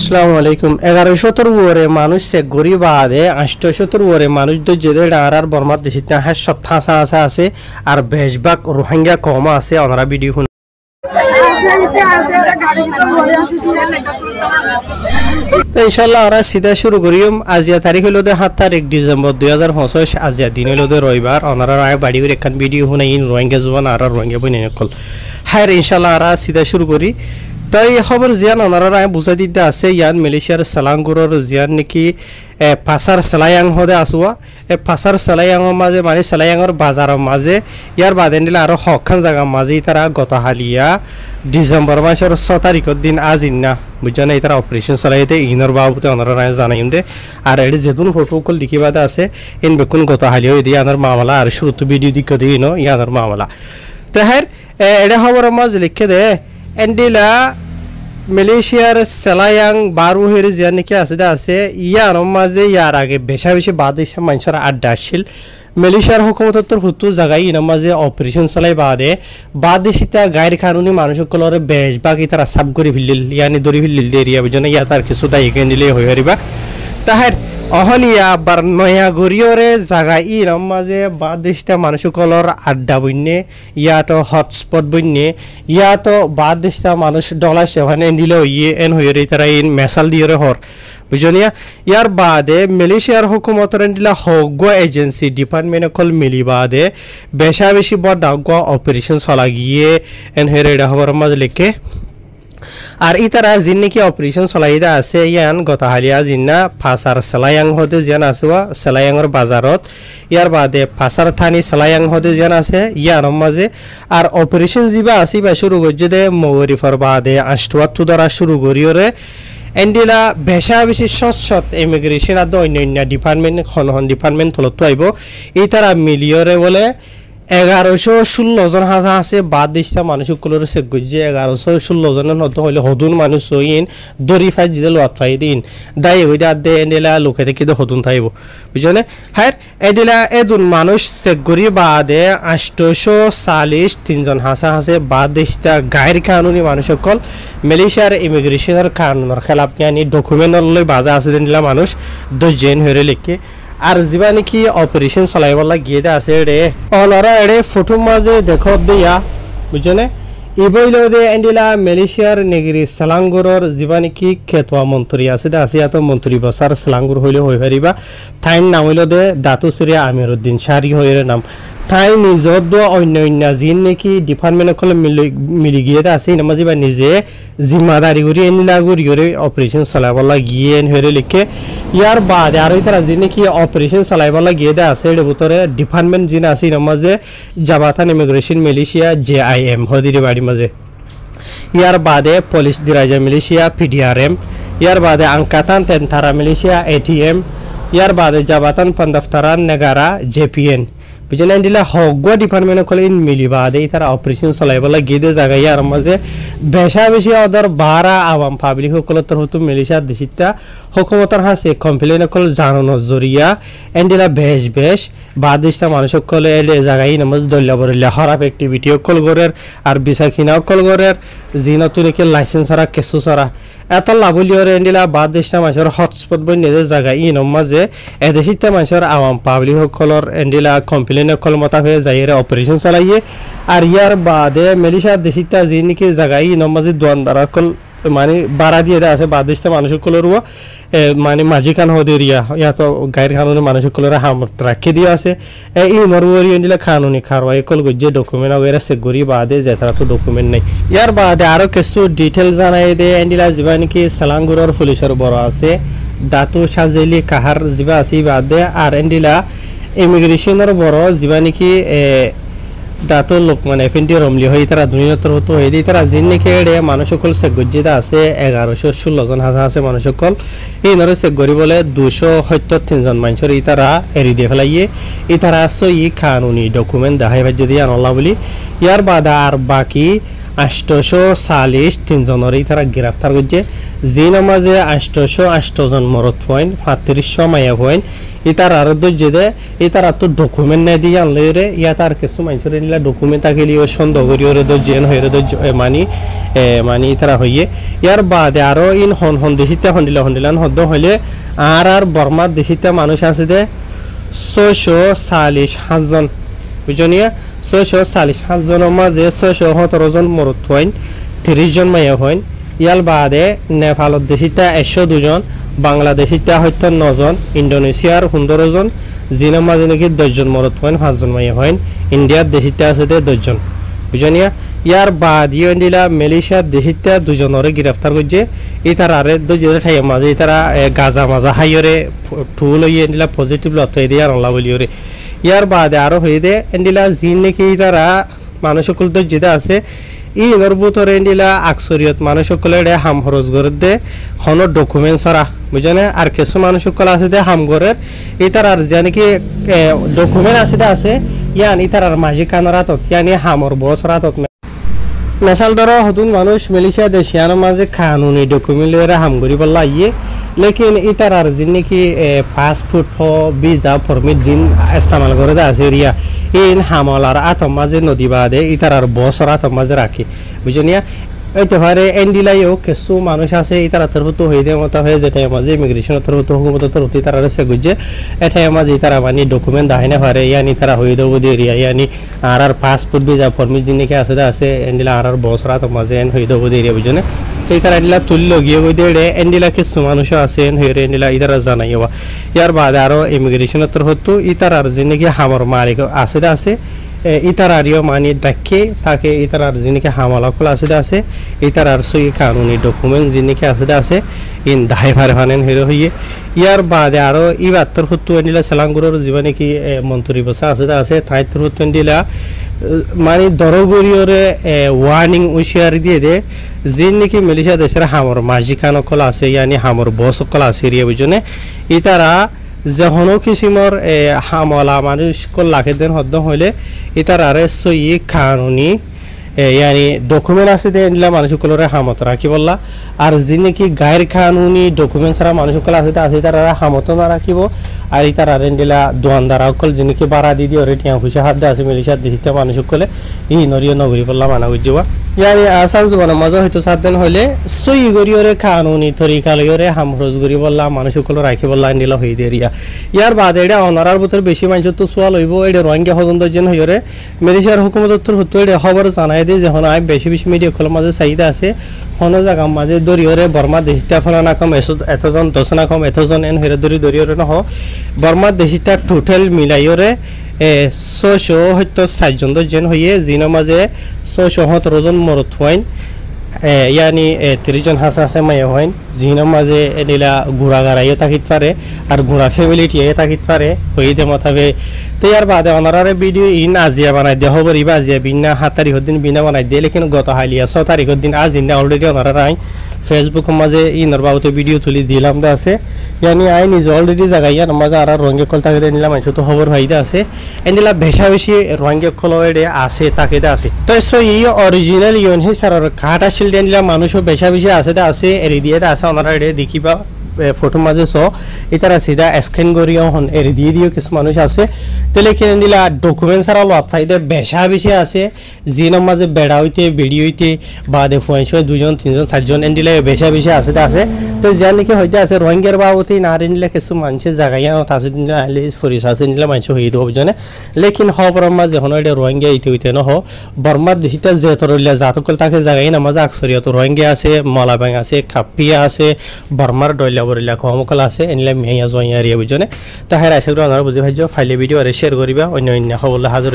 আসসালামু আলাইকুম 1100 ওরে মানুষ সে গরিব আদে 800 ওরে মানুষ তো যেদে আর বর্মার দেশিতে হ্যাঁ সত্তাসা আছে আর বেশবাক রোহিঙ্গা কম আছে ওনারা ভিডিও তো ইনশাআল্লাহ আমরা সিধা শুরু করিম আজিয়া তারিখ হলো 7 তারিখ ডিসেম্বর 2025 আজিয়া দিন হলো রবিবার ওনারা রায় বাড়ি করে একখান ভিডিও হুনাইন রোহিঙ্গা জবান আর রোহিঙ্গা বইনে নকল হ্যাঁ ইনশাআল্লাহ আমরা সিধা শুরু করি তাই খবর জিয়ান ওনারা বুঝাই দিতে আছে ইয়ান মালয়েশিয়ার সালাঙ্গুরর জিয়ান নাকি পাসার সালায়াং হদে আসুয়া পাসার সালায়াংর মাঝে মানে সালায়াংর বাজারের মাঝে ইয়ার বাদে নিলে আরো হকখান জায়গার মাঝে তারা গত হালিয়া ডিসেম্বর মাসের 6 তারিখের দিন আজ ইন্না বুঝছেন এই তারা অপারেশন চালাইতে ইনর বাবুতে ওনারা জানাইম দে আর এটি যেতুন ফটোকল দেখিবাদে আছে ইন বেকুন গত হালিয়া দিয়ে আনার মামলা আর শুরুতে ভিডিও দিকে দিয়ে নো ইয়ানোর মামলা তো হ্যাঁ এটা খবরের মাঝে লিখে দে এন্ডিলা মালয়েশিয়ার সেলায়াং বারু হেরে জিয়া নাকি আছে ইয়ার মাঝে ইয়ার আগে বেশা বেশি বাদেশ মানুষের আড্ডা আসছিল মালয়েশিয়ার হুকুমতর হুতু জায়গায় ইনার মাঝে অপারেশন চালাই বাদেশিতা গায়ের কানুনি মানুষসকলের বেশ বাকি তারা সাব করে ফেলিল ইয়ানি দরি ফেলিল এরিয়া বুঝে না ইয়া তার কিছু দায়িকা নিলে হয়ে হারিবা তাহার অহনিয়া বার নয়া গরিয়রে জায়গা ইনার মাঝে বাদেশটা মানুষসকলের আড্ডা বন্যে ইয়াতো হটস্পট বন্যে ইয়াতো বাদেশটা মানুষ ডলার সেখানে নিলে ইয়ে এন হয়ে তারা ইন মেসাল দিয়ে হর বুঝনিয়া ইয়ার বাদে মালয়েশিয়ার হুকুমতর দিলা হগ এজেন্সি ডিপার্টমেন্ট অকল মিলি বাদে বেশা বেশি বড় ডাক অপারেশন চলা গিয়ে এন হয়ে হবার মাঝে লেখে আর ইতারা জিন নাকি অপারেশন চলাইদা আছে ইয়ান গত হালিয়া জিন্না ফাসার সালায়াং হতে জিয়ান আসবা সালায়াংর বাজারত ইয়ার বাদে ফাসার থানি সালায়াং হতে জিয়ান আছে ইয়ার মাঝে আর অপারেশন জিবা আসিবা শুরু করছে দে মগরিফর বাদে আষ্টওয়াত্তু দ্বারা শুরু করিওরে এন্ডিলা বেশা বেশি সৎ ইমিগ্রেশন আর অন্যান্য ডিপার্টমেন্ট ডিপার্টমেন্ট তলত আইব এই তারা মিলিয়রে বলে 1116 জন হাজা আছে বাদ দিশটা মানুষগুলোর সে গুজে 1116 জনের মধ্যে হইলে হদুন মানুষ হইন দরি ফাই জিদে লোয়াত ফাই দিন দাই হইদে আদে এন্ডিলা লোকে থেকে হদুন থাইব বুঝনে হ্যাঁ এন্ডিলা এদুন মানুষ সে গরি বাদে 840 তিনজন হাসা আছে বাদ দিশটা গায়ের কানুনি মানুষসকল মালয়েশিয়ার ইমিগ্রেশনের কানুনের খেলাপ নিয়ে ডকুমেন্ট লই বাজা আছে দিলা মানুষ দজেন হইরে লিখে আর যিবা নাকি অপারেশন চলাইবলা গিয়ে আছে রে ওনারা এড়ে ফটো মাঝে দেখো দিয়া বুঝনে ইবইলো দে এন্ডিলা মালয়েশিয়ার নেগরি সালাঙ্গুরর যিবা নাকি খেতোয়া মন্ত্রী আছে এত মন্ত্রী বসার সালাঙ্গুর হইলে হই পারিবা থাইন নাম হইলো দে দাতুসুরি আমিরউদ্দিন শাহরি হইরে নাম তাই নিজত অন্য জিন নাকি ডিপার্টমেন্ট অকল মিলি গিয়ে আছে নামাজি বা নিজে জিম্মাদারি করি এনিলা করি অপারেশন চলাবলা গিয়ে হয়ে লিখে ইয়ার বাদে আর তারা যে নাকি অপারেশন চলাইবলা গিয়ে আছে এর ভিতরে ডিপার্টমেন্ট জিন আছে নামাজে জাবাতান ইমিগ্রেশন মালয়েশিয়া JIM হদিরি বাড়ি মাঝে ইয়ার বাদে পুলিশ দিরাজা মালয়েশিয়া PDRM ইয়ার বাদে আংকাতান তেনতারা মালয়েশিয়া ATM ইয়ার বাদে জাবাতান পান্দাফতারান নেগারা JPN বুঝলেন এন্ডিলা হগ ডিপার্টমেন্ট কলে ইন মিলিবা দে তারা অপারেশন চলাইবলা গিয়ে জায়গায় আর মাঝে বেশা বেশি অদর বারা আওয়াম পাবলিক সকলতর হতো মালয়েশিয়ার দেশিতা হুকুমতর হাসে কমপ্লেন কল জানানো জরিয়া এন্ডিলা বেশ বাদেশটা মানুষ সকলে এলে জায়গায় নামাজ দল্লা বরিলা খারাপ অ্যাক্টিভিটি সকল গরের আর ভিসা কিনা সকল গরের জিনতো নাকি লাইসেন্স ছাড়া কেসু ছাড়া এত লাভলিয়র এন্ডিলা বাদেশটা মানুষের হটস্পট বই নিজের জায়গায় ইন মাঝে এদেশিতা মানুষের আওয়াম পাবলিক সকলের এন্ডিলা কমপ্লেন সকল মতা হয়ে যাই অপারেশন চালাইয়ে আর ইয়ার বাদে মালয়েশিয়ার দেশিতা যে নাকি জায়গায় ইন মাঝে দোয়ানদারা কল মানে বাড়া দিয়ে আছে বাদেশটা মানুষ সকলেরও মানে মাঝিখান হদে এরিয়া ইয়াতো গায়ের কানুনি মানুষ সকলের হাম রাখি দিয়ে আছে এই নরওয়ারি এন্ডিলা কানুনি খারওয়াই কল গজ্জে ডকুমেন্ট ওয়েরা সে গরি বাদে যেতারা তো ডকুমেন্ট নাই ইয়ার বাদে আরো কিছু ডিটেইলস জানাই দে এন্ডিলা জিবা নাকি সালাঙ্গুরর পুলিশের বড় আছে দাতু সাজেলি কাহার জিবা আছে বাদে আর এন্ডিলা ইমিগ্রেশনের বড় জিবা নাকি দাতো লোক মানে এফএনটি রমলি হই তারা দুনিয়াতর হতো হই দি তারা জিন নাকি এড়ে মানুষ সকল সে গজ্জিদা আছে 1116 জন হাজা আছে মানুষ সকল এই নরে সে গরি বলে 273 জন মানুষের এই তারা এরি দিয়ে ফেলাইয়ে এই তারা সই কানুনি ডকুমেন্ট দেখাই ভাই যদি আনলা বলি ইয়ার বাদা আর বাকি 840 তিনজনের এই তারা গ্রেফতার করছে যে নামাজে 808 জন মরদ পয়েন্ট 3500 মায়া পয়েন্ট ইতার আর দজ্জে দে ইতার আর তো ডকুমেন্ট নাই দিয়ে আনলে রে ইয়াত আর কিছু মানুষের নিলা ডকুমেন্ট থাকিলে সন্দেহ করি ওরে দজ্জে হয়ে মানি ইতারা হইয়ে ইয়ার বাদে আরো ইন হন দেশিতে হন্ডিলান হদ্দ হইলে আর বর্মার দেশিতে মানুষ আছে দে 647 জন বুঝনিয়া 647 জনের মাঝে 617 জন মরত হইন 30 জন মাইয়া হইন ইয়াল বাদে নেপালত দেশিতে 102 জন বাংলাদেশিতে হয়তো 9 জন ইন্দোনেশিয়ার 15 জন জিনের মাঝে নাকি 10 জন মরত হইন 5 জন মাইয়া হইন ইন্ডিয়ার দেশিতে আছে দে 10 জন বুঝনিয়া ইয়ার বাদ ইন্ডিলা মালয়েশিয়ার দেশিতে 2 জনরে গ্রেফতার করছে ইতার আরে দজরে ঠাই মাঝে ইতারা গাজা মাজা হাইরে ঠুল হইয়ে ইন্ডিলা পজিটিভ লতাই দিয়ে আর আল্লাহ বলিওরে ইয়ার বাদে আরো হয়ে দে ইন্ডিলা জিন নাকি ইতারা মানুষ সকল দজ্জিতে আছে ইনর বুতরে ইন্ডিলা আকসরিয়ত মানুষ সকলের হাম খরচ করে দে হন ডকুমেন্ট ছাড়া বুঝনে আর কিছু মানুষ সকল আছে দে হাম ঘরের ইতার আর জানি কি ডকুমেন্ট আছে ইয়ানি তার আর মাঝি কানরাতত ইয়ানি হামর বছরাতত মেশাল ধরো হতুন মানুষ মালয়েশিয়া দেশিয়ার মাঝে কানুনি ডকুমেন্ট লইরা হাম করি বললা ইয়ে লেকিন ইতার আর জিন নাকি পাসপোর্ট ভিসা পারমিট জিন ইস্তেমাল করে দা আছে রিয়া ইন হামলার আতম মাঝে নদী বাদে ইতার আর বছর আতম মাঝে রাখি বুঝনিয়া এইতে পারে এন্ডিলাইও কিছু মানুষ আছে ইতার তরফতো হয়ে দে মতো হয়ে যেটা মাঝে ইমিগ্রেশন তরফতো হুকুমত তরফতো তারা সে গুজে এটাই মাঝে তারা মানে ডকুমেন্ট দাহিনে পারে ইয়ানি তারা হয়ে দেবো দিয়ে রিয়া ইয়ানি আর পাসপোর্ট ভিসা পারমিট জিন নাকি আছে আছে এন্ডিলা আর বছর আতম মাঝে এন হয়ে দেবো দিয়ে রিয়া বুঝনে এই তারা এন্ডিলা তুললো গিয়ে গই দিয়ে এন্ডিলা কিছু মানুষ আছে এন হয়ে এন্ডিলা ইতারা জানাইবা ইয়ার বাদে আরো ইমিগ্রেশন তরফতো ইতার আর জিন নাকি হামর মালিক আছে ইতার আরিও মানি ডাকে তাকে ইতার আর জিনিকে হামলা কল আছে ইতার আর সই কানুনি ডকুমেন্ট জিনিকে আছে ইন দায় ভারে ফানেন হিরো হইয়ে ইয়ার বাদে আরো ইবাত্তর হত্তু এন্ডিলা সেলাঙ্গুরর জীবনে কি মন্ত্রী বসা আছে তাইত্তর হত্তু এন্ডিলা মানে দরগরিয়রে ওয়ার্নিং উশিয়ারি দিয়ে দে জিন নাকি মালয়েশিয়া দেশের হামর মাজিকান কল আছে ইয়ানি হামর বস কল আছে রিয়া বুঝনে ইতারা যখন কিসিমর হামলা মানুষ লাখে দেন হদ্দ হইলে ইতার আর সই কানুনি ইয়ানি ডকুমেন্ট আছে দে এন্ডিলা মানুষ সকলরে হামত রাখি বললা আর যি নাকি গায়ের কানুনি ডকুমেন্ট ছাড়া মানুষ সকল আছে তারা হামত না রাখিব আর ইতার আর এন্ডিলা দোয়ানদার সকল যি নাকি বাড়া দি দিয়ে টিয়া পয়সা হাত আছে মালয়েশিয়ার দেশিতে মানুষ সকলে ই নরিয় নগরী বললা মানা বুঝিবা ইয়ানি আসান জীবনের মাঝে হয়তো 7 দিন হইলে সই গরিয়রে কানুনি তরিকা লইরে হামরজ গরি বললা মানুষ সকল রাখি বললা এন্ডিলা হই দিয়ে রিয়া ইয়ার বাদ এটা অনারার ভিতর বেশি মানুষ তো সোয়াল হইব এটা রোহিঙ্গা হজন্দ যেন হইরে মালয়েশিয়ার হুকুমতর হতো এটা খবর জানাই দে যখন আই বেশি মিডিয়া কল মাঝে চাহিদা আছে হন জায়গা মাঝে দরিয়রে বর্মা দেশিতা ফলানা কম এতজন দশনা কম এতজন এন হইরে দরিয়রে নহ বর্মা দেশিতা টোটাল মিলাইরে 670 জন যেন হইয়ে জিনের মাঝে 617 জন মরত হইন ইয়ানি 30 জন হাসা মাইয়া হইন জিনের মাঝে এনিলা ঘোড়া গাড়াইয়ে থাকিত পারে আর ঘোড়া ফ্যামিলি টিয়ে থাকিত পারে হইতে মতাবে তো ইয়ার বাদে অনারারে ভিডিও ইন আজিয়া বানাই দে হবর ইবা আজিয়া বিনা 7 তারিখের দিন বিনা বানাই দে লেকিন গত হালিয়া 6 তারিখের দিন আজ ইন অলরেডি অনারা আই ফেসবুক মাঝে ইনর বাউতে ভিডিও তুলি দিলাম দা আছে ইয়ানি আই নিজে অলরেডি জায়গায় মাঝে আর রঙে কল তাকে নিলাম আইছো তো খবর হইদা আছে এন্ডিলা বেশা বেশি রঙে কলরে আছে তাকে দা আছে তো সো ই অরিজিনাল ইউন হে সার কাটা শিল দেনিলা মানুষও বেশা বেশি আছে এরি দিয়ে আছে ওনারা এডে দেখিবা ফটো মাঝে সো ইতারা সিধা স্ক্যান করিও হন এরি দিয়ে দিও কিছু মানুষ আছে তো লেকিন এন্ডিলা ডকুমেন্ট সারা লত থাইদে বেশা বেশি আছে জিনের মাঝে বেড়া হইতে ভিডিও হইতে বাদে ফুয়াইছো 2 জন 3 জন 4 জন এন্ডিলা বেশা বেশি আছে তো জানি কি হইতে আছে রোহিঙ্গার বাউতে না এন্ডিলা কিছু মানুষের জায়গায় আছে দিন আইলে ফরিসাত এন্ডিলা মানুষ হই দব জানে লেকিন খবর মাঝে হন এটা রোহিঙ্গা হইতে ন হ বর্মার দেশিতা যে তরলিয়া জাতকল তাকে জায়গায় না মাঝে আকসরিয়ত রোহিঙ্গা আছে মলাবাং আছে খাপিয়া আছে বর্মার ডইলা বরিলা কমকল আছে এনিলা মেয়া জয়া রিয়া বুঝনে তাহের আশা করি আপনারা বুঝি ভাইজো ফাইলে ভিডিও আর শেয়ার করিবা অন্য খবর হাজির